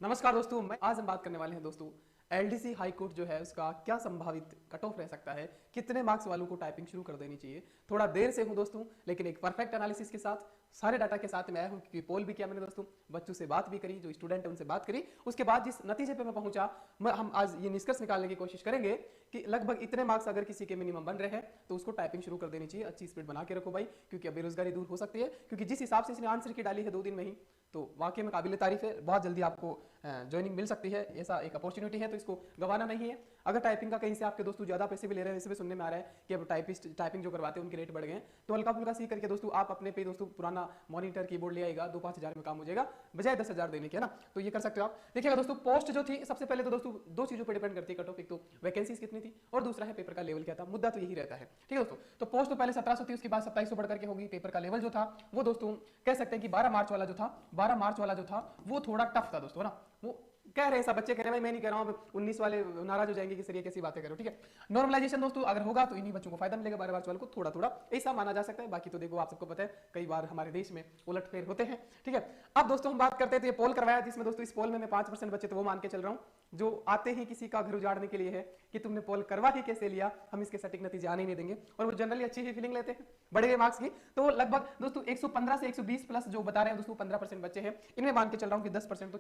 नमस्कार दोस्तों, आज हम बात करने वाले हैं दोस्तों एलडीसी हाई कोर्ट जो है उसका क्या संभावित कट ऑफ रह सकता है, कितने मार्क्स वालों को टाइपिंग शुरू कर देनी चाहिए। थोड़ा देर से हूं दोस्तों, लेकिन एक परफेक्ट एनालिसिस के साथ सारे डाटा के साथ मैं आया हूं, क्योंकि पोल भी किया मैंने दोस्तों, बच्चों से बात भी करी, जो स्टूडेंट है उनसे बात करी। उसके बाद जिस नतीजे पे मैं पहुंचा, हम आज ये निष्कर्ष निकालने की कोशिश करेंगे कि लगभग इतने मार्क्स अगर किसी के मिनिमम बन रहे हैं तो उसको टाइपिंग शुरू कर देनी चाहिए। अच्छी स्पीड बना के रखो भाई, क्योंकि अब बेरोजगारी दूर हो सकती है। क्योंकि जिस हिसाब से इसने आंसर की डाली है 2 दिन में ही, तो वाकई में काबिल तारीफ है। बहुत जल्दी आपको ज्वाइनिंग मिल सकती है, ऐसा एक अपॉर्चुनिटी है, तो इसको गंवाना नहीं है। अगर टाइपिंग का कहीं से आपके दोस्तों ज्यादा पैसे भी ले रहे हैं, इसमें सुनने में आ रहा है कि अब टाइपिंग जो करवाते हैं उनके रेट बढ़ गए हैं, तो हल्का फुल्का सीख करके दोस्तों आप अपने पे दोस्तों पुराना मॉनिटर कीबोर्ड ले आएगा, 2-5 हज़ार में काम हो जाएगा, बजाय 10 हज़ार देने के, है ना। तो ये कर सकते हो आप। देखिएगा दोस्तों, पोस्ट जो थी सबसे पहले तो दोस्तों 2 चीजों पर डिपेंड करती है कट ऑफ, एक तो वैकेंसीज कितनी थी और दूसरा है पेपर का लेवल क्या था। मुद्दा तो यही रहता है, ठीक है दोस्तों। तो पोस्ट तो पहले 1700 थी, उसके बाद 2700 बढ़ करके होगी। पेपर का लेवल जो था वो दोस्तों कह सकते हैं कि 12 मार्च वाला जो था वो थोड़ा टफ था दोस्तों, ना। वो कह रहे हैं सब बच्चे कह रहे हैं, मैं नहीं कह रहा हूं, 19 वाले नाराज हो जाएंगे कि सर ये कैसी बातें करो, ठीक है। नॉर्मलाइजेशन दोस्तों अगर होगा तो इन्हीं बच्चों को फायदा मिलेगा, 12 मार्च वालों को थोड़ा थोड़ा ऐसा माना जा सकता है। बाकी तो देखो, आप सबको पता है कई बार हमारे देश में उलटफेर होते हैं, ठीक है। अब दोस्तों हम बात करते हैं, तो ये पोल करवाया, जिसमें दोस्तों इस पोल में मैं 5% बच्चे तो वो मान के चल रहा हूं जो आते ही किसी का घर उजाड़ने के लिए है कि तुमने पोल करवा ही कैसे लिया, हम इसके सटीक नतीजे आने नहीं देंगे। और वो जनरली अच्छी ही फीलिंग लेते हैं बड़े हुए मार्क्स की। तो लगभग दोस्तों 115 से 120 प्लस जो बता रहे हैं दोस्तों, 15% बच्चे हैं, इनमें मान के चल रहा हूं कि 10% तो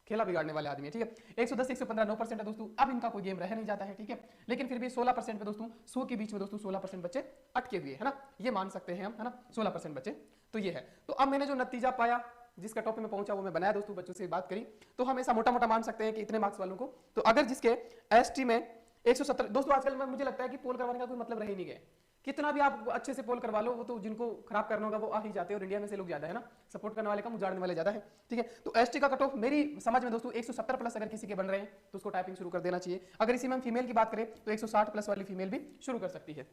खेला बिगाड़ने वाले आदमी है, ठीक है। 110 115 9% है दोस्तों। अब इनका कोई गेम रह नहीं जाता है, ठीक है। लेकिन फिर भी 16% पे दोस्तों, 100 के बीच में दोस्तों 16% बच्चे अटके हुए, है ना। ये मान सकते हैं हम, है ना, 16% बच्चे। तो ये है। तो अब मैंने जो नतीजा पाया, जिस कट ऑफ पे मैं पहुंचा, वो मैं बनाया दोस्तों, बच्चों से बात करी, तो हम ऐसा मोटा मोटा मान सकते हैं कि इतने मार्क्स वालों को, तो अगर जिसके एसटी में 170 दोस्तों, आजकल मुझे लगता है कि पोल करवाने का कोई मतलब रह ही नहीं गया। कितना भी आप अच्छे से पोल करवा लो, वो तो जिनको खराब करना होगा वो आ ही जाते हैं, और इंडिया में से लोग ज्यादा है ना, सपोर्ट करने वाले कम, उजाड़ने वाले ज्यादा है, ठीक है। तो एसटी का कट ऑफ मेरी समझ में दोस्तों 170 प्लस अगर किसी के बन रहे हैं तो उसको टाइपिंग शुरू कर देना चाहिए। अगर इसी में हम फीमेल की बात करें तो 160 प्लस वाली फीमेल भी शुरू कर सकती है।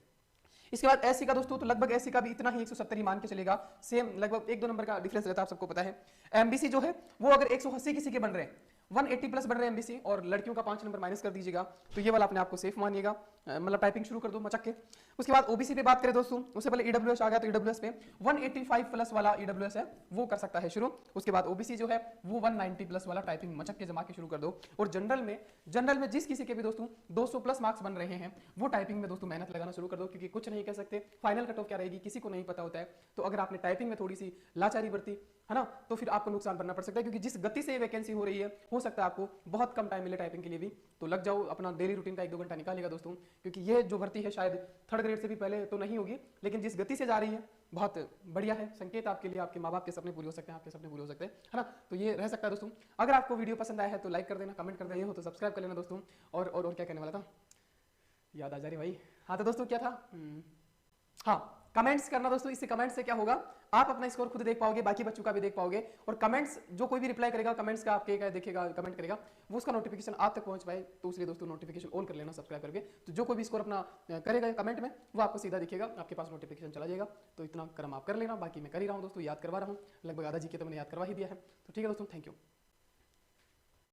इसके बाद एससी का दोस्तों, तो लगभग एससी का भी इतना ही 170 ही मान के चलेगा, सेम लगभग 1-2 नंबर का डिफरेंस रहता है, आप सबको पता है। एमबीसी जो है वो अगर 180 किसी के बन रहे हैं, 180 प्लस बढ़ रहे हैं एमबीसी, और लड़कियों का 5 नंबर माइनस कर दीजिएगा, तो ये वाला अपने आप को सेफ मानिएगा, मतलब टाइपिंग शुरू कर दो मचक के। उसके बाद ओबीसी पे बात करें दोस्तों, उससे पहले ईडब्ल्यूएस आ गया, तो ईडब्ल्यूएस पे 185 प्लस वाला ईडब्ल्यूएस है वो कर सकता है शुरू। उसके बाद ओबीसी जो है वो 190 प्लस वाला टाइपिंग मचक के जमा के शुरू कर दो। और जनरल में जिस किसी के भी दोस्तों 200 प्लस मार्क्स बन रहे हैं, वो टाइपिंग में दोस्तों मेहनत लगाना शुरू कर दो, क्योंकि कुछ नहीं कह सकते फाइनल कट ऑफ क्या रहेगी किसी को नहीं पता होता है। तो अगर आपने टाइपिंग में थोड़ी सी लाचारी बरती, है ना, तो फिर आपको नुकसान बनना पड़ सकता है, क्योंकि जिस गति से वैकेंसी हो रही है, हो सकता है आपको बहुत कम टाइम मिले टाइपिंग के लिए भी। तो लग जाओ, अपना डेली रूटीन का 1-2 घंटा निकालिएगा दोस्तों, क्योंकि ये जो भर्ती है शायद 3rd ग्रेड से भी पहले तो नहीं होगी, लेकिन जिस गति से जा रही है बहुत बढ़िया है। संकेत आपके लिए, आपके माँ बाप के सपने पूरे हो सकते हैं, आपके सपने पूरे हो सकते हैं, है ना। तो ये रह सकता है दोस्तों। अगर आपको वीडियो पसंद आया है तो लाइक कर देना, कमेंट कर देना, हो तो सब्सक्राइब कर लेना दोस्तों। और क्या कहने वाला था, याद आ जा रही भाई। हाँ तो दोस्तों क्या था, हाँ, कमेंट्स करना दोस्तों। इससे कमेंट्स से क्या होगा, आप अपना स्कोर खुद देख पाओगे, बाकी बच्चों का भी देख पाओगे। और कमेंट्स जो कोई भी रिप्लाई करेगा कमेंट्स का, आपके क्या देखेगा, कमेंट करेगा, वो उसका नोटिफिकेशन आप तक पहुंच पाए, तो इसलिए दोस्तों नोटिफिकेशन ऑन कर लेना सब्सक्राइब करके। तो जो कोई भी स्कोर अपना करेगा कमेंट में, वो आपको सीधा दिखेगा, आपके पास नोटिफिकेशन चला जाएगा। तो इतना कर्म आप कर लेना, बाकी मैं कर ही रहा हूँ दोस्तों, याद करवा रहा हूँ, लगभग आधा जी के तो मैंने याद करवा ही दिया है। तो ठीक है दोस्तों, थैंक यू।